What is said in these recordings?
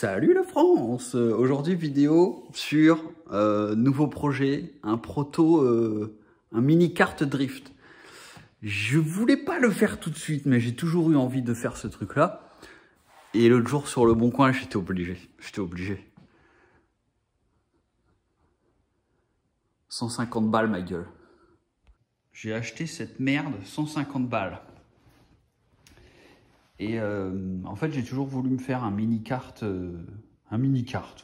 Salut la France! Aujourd'hui vidéo sur nouveau projet, un proto, un mini kart drift. Je voulais pas le faire tout de suite, mais j'ai toujours eu envie de faire ce truc-là. Et l'autre jour sur le Bon Coin, j'étais obligé. 150 balles ma gueule. J'ai acheté cette merde 150 balles. Et en fait, j'ai toujours voulu me faire un mini-kart,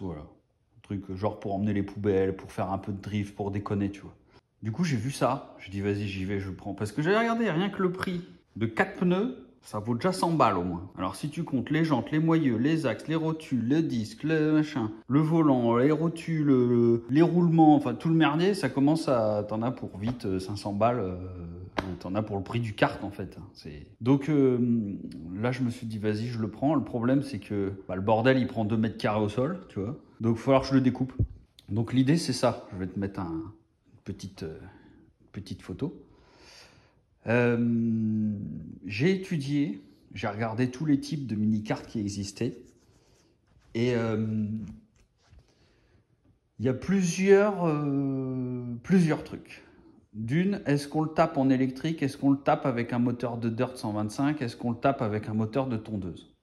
voilà. Un truc genre pour emmener les poubelles, pour faire un peu de drift, pour déconner, tu vois. Du coup, j'ai vu ça, j'ai dit vas-y, j'y vais, je le prends. Parce que j'avais regardé, rien que le prix de 4 pneus, ça vaut déjà 100 balles au moins. Alors si tu comptes les jantes, les moyeux, les axes, les rotules, le disque, le machin, le volant, les rotules, les roulements, enfin tout le merdier, ça commence à... T'en as pour vite 500 balles, t'en as pour le prix du kart en fait. Donc là je me suis dit vas-y, je le prends. Le problème c'est que le bordel il prend 2 mètres carrés au sol, tu vois. Donc il va falloir que je le découpe. Donc l'idée c'est ça, je vais te mettre une petite photo. J'ai étudié, j'ai regardé tous les types de mini-cartes qui existaient et il y a plusieurs trucs. D'une, est-ce qu'on le tape en électrique? Est-ce qu'on le tape avec un moteur de Dirt 125? Est-ce qu'on le tape avec un moteur de tondeuse?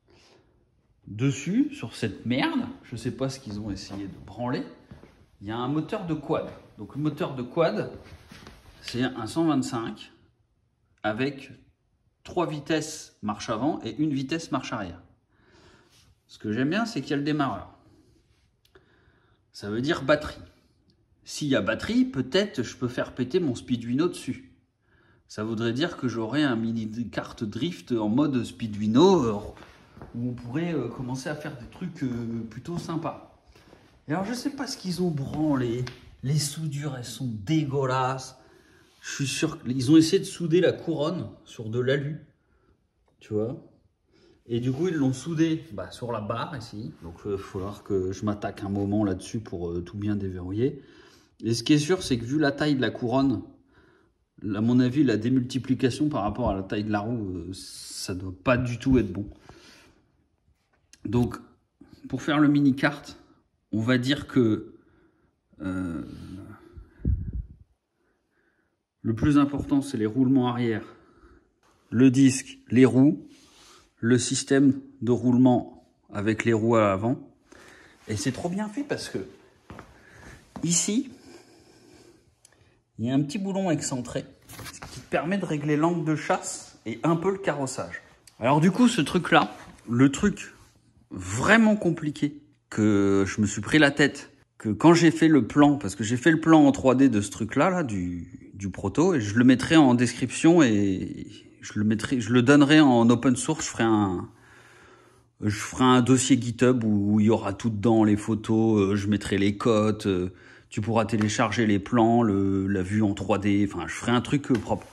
Dessus, sur cette merde, je ne sais pas ce qu'ils ont essayé de branler, il y a un moteur de quad. Donc le moteur de quad, c'est un 125 avec 3 vitesses marche avant et 1 vitesse marche arrière. Ce que j'aime bien, c'est qu'il y a le démarreur. Ça veut dire batterie. S'il y a batterie, peut-être je peux faire péter mon Speeduino dessus. Ça voudrait dire que j'aurais un mini kart drift en mode Speeduino où on pourrait commencer à faire des trucs plutôt sympas. Et alors je sais pas ce qu'ils ont branlé. Les soudures, elles sont dégueulasses. Je suis sûr qu'ils ont essayé de souder la couronne sur de l'alu, tu vois. Et du coup, ils l'ont soudé sur la barre ici. Donc, il va falloir que je m'attaque un moment là-dessus pour tout bien déverrouiller. Et ce qui est sûr, c'est que vu la taille de la couronne, à mon avis, la démultiplication par rapport à la taille de la roue, ça ne doit pas du tout être bon. Donc, pour faire le mini-kart, on va dire que le plus important, c'est les roulements arrière, le disque, les roues, le système de roulement avec les roues à l'avant. Et c'est trop bien fait parce que ici, il y a un petit boulon excentré qui te permet de régler l'angle de chasse et un peu le carrossage. Alors du coup, ce truc-là, le truc vraiment compliqué que je me suis pris la tête, que quand j'ai fait le plan, parce que j'ai fait le plan en 3D de ce truc-là, du proto, et je le mettrai en description et je le donnerai en open source. Je ferai un dossier GitHub où il y aura tout dedans, les photos, je mettrai les cotes, tu pourras télécharger les plans, la vue en 3D, enfin je ferai un truc propre.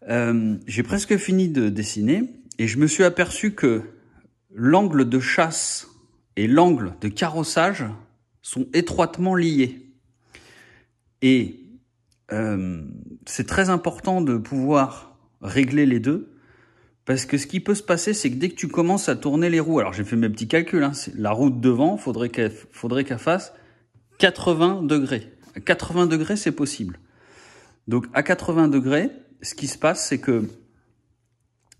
J'ai presque fini de dessiner et je me suis aperçu que l'angle de chasse et l'angle de carrossage sont étroitement liés. Et c'est très important de pouvoir régler les deux, parce que ce qui peut se passer, c'est que dès que tu commences à tourner les roues, alors j'ai fait mes petits calculs, hein, la roue de devant, faudrait qu'elle fasse 80 degrés. À 80 degrés, c'est possible. Donc à 80 degrés, ce qui se passe, c'est que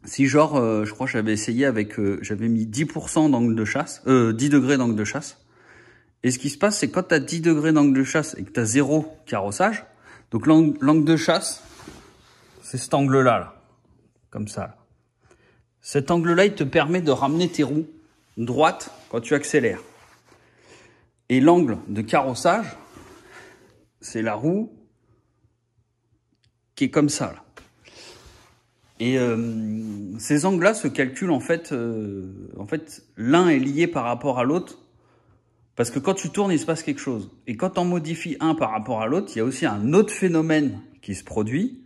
si genre, je crois que j'avais essayé avec, j'avais mis 10% d'angle de chasse, 10 degrés d'angle de chasse. Et ce qui se passe, c'est que quand tu as 10 degrés d'angle de chasse et que tu as 0 carrossage, donc l'angle de chasse, c'est cet angle-là, là, comme ça. Là. Cet angle-là, il te permet de ramener tes roues droites quand tu accélères. Et l'angle de carrossage, c'est la roue qui est comme ça, là. Et ces angles-là se calculent en fait l'un est lié par rapport à l'autre. Parce que quand tu tournes, il se passe quelque chose. Et quand on modifie un par rapport à l'autre, il y a aussi un autre phénomène qui se produit.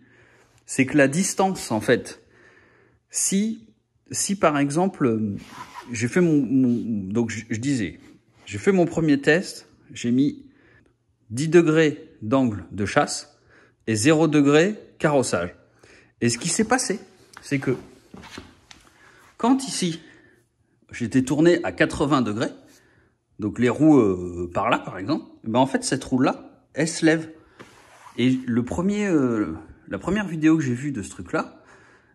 C'est que la distance, en fait, si par exemple, j'ai fait donc je disais, j'ai fait mon premier test, j'ai mis 10 degrés d'angle de chasse et 0 degré carrossage. Et ce qui s'est passé, c'est que quand ici, j'étais tourné à 80 degrés, donc les roues par là par exemple, ben en fait cette roue là, elle se lève. Et la première vidéo que j'ai vue de ce truc là,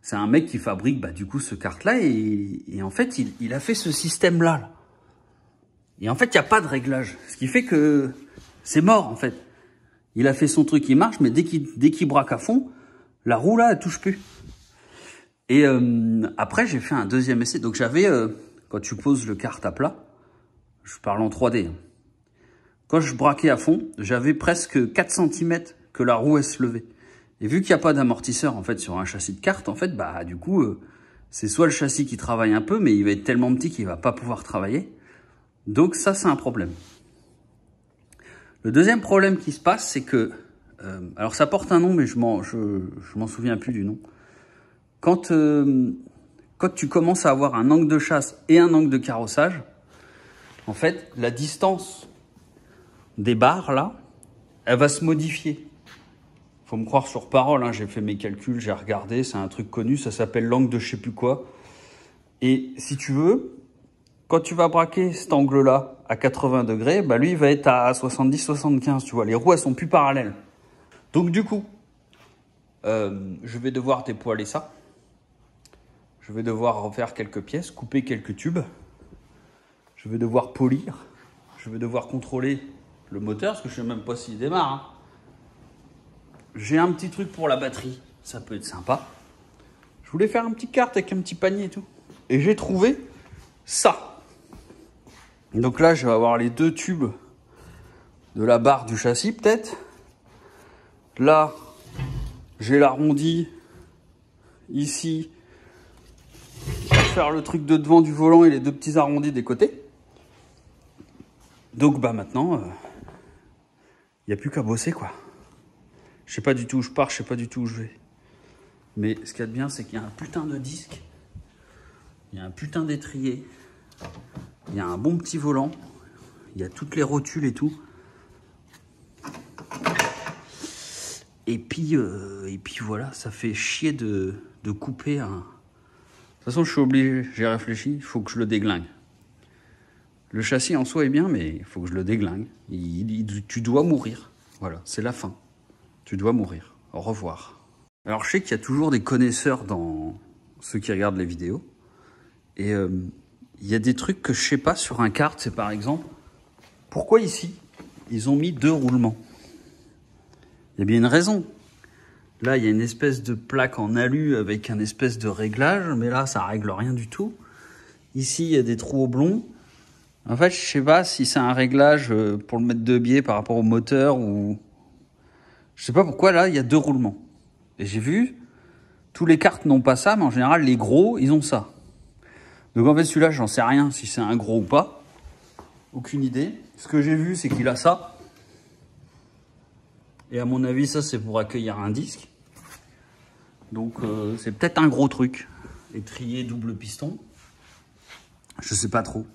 c'est un mec qui fabrique du coup ce kart là et en fait il a fait ce système là. Et en fait il n'y a pas de réglage, ce qui fait que c'est mort en fait. Il a fait son truc, il marche, mais dès qu'il braque à fond, la roue là elle touche plus. Et après j'ai fait un deuxième essai, donc j'avais quand tu poses le kart à plat, je parle en 3D. Quand je braquais à fond, j'avais presque 4 cm que la roue elle se levait. Et vu qu'il n'y a pas d'amortisseur en fait sur un châssis de kart, en fait, du coup, c'est soit le châssis qui travaille un peu, mais il va être tellement petit qu'il va pas pouvoir travailler. Donc ça, c'est un problème. Le deuxième problème qui se passe, c'est que, alors ça porte un nom, mais je m'en souviens plus du nom. Quand tu commences à avoir un angle de chasse et un angle de carrossage, en fait, la distance des barres là, elle va se modifier. Faut me croire sur parole, hein, j'ai fait mes calculs, j'ai regardé, c'est un truc connu, ça s'appelle l'angle de je sais plus quoi. Et si tu veux, quand tu vas braquer cet angle-là à 80 degrés, lui il va être à 70-75, tu vois, les roues elles sont plus parallèles. Donc du coup, je vais devoir dépoiler ça. Je vais devoir refaire quelques pièces, couper quelques tubes. Je vais devoir polir. Je vais devoir contrôler le moteur, parce que je ne sais même pas s'il démarre. Hein. J'ai un petit truc pour la batterie, ça peut être sympa. Je voulais faire un petit kart avec un petit panier et tout. Et j'ai trouvé ça. Donc là, je vais avoir les 2 tubes de la barre du châssis peut-être. Là, j'ai l'arrondi ici pour faire le truc de devant du volant et les 2 petits arrondis des côtés. Donc maintenant, il n'y a plus qu'à bosser quoi. Je sais pas du tout où je pars, je sais pas du tout où je vais. Mais ce qu'il y a de bien, c'est qu'il y a un putain de disque. Il y a un putain d'étrier. Il y a un bon petit volant. Il y a toutes les rotules et tout. Et puis voilà, ça fait chier de couper un... De toute façon, je suis obligé, j'ai réfléchi, il faut que je le déglingue. Le châssis en soi est bien, mais il faut que je le déglingue. Tu dois mourir. Voilà, c'est la fin. Tu dois mourir. Au revoir. Alors, je sais qu'il y a toujours des connaisseurs dans ceux qui regardent les vidéos. Et il y a des trucs que je sais pas sur un kart. C'est par exemple, pourquoi ici, ils ont mis 2 roulements? Il y a bien une raison. Là, il y a une espèce de plaque en alu avec un espèce de réglage. Mais là, ça règle rien du tout. Ici, il y a des trous oblongs. En fait, je sais pas si c'est un réglage pour le mettre de biais par rapport au moteur ou... Je sais pas pourquoi, là, il y a 2 roulements. Et j'ai vu, tous les karts n'ont pas ça, mais en général, les gros, ils ont ça. Donc en fait, celui-là, j'en sais rien si c'est un gros ou pas. Aucune idée. Ce que j'ai vu, c'est qu'il a ça. Et à mon avis, ça, c'est pour accueillir un disque. Donc, c'est peut-être un gros truc. Étrier double piston. Je sais pas trop.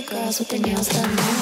Girls with their nails done now.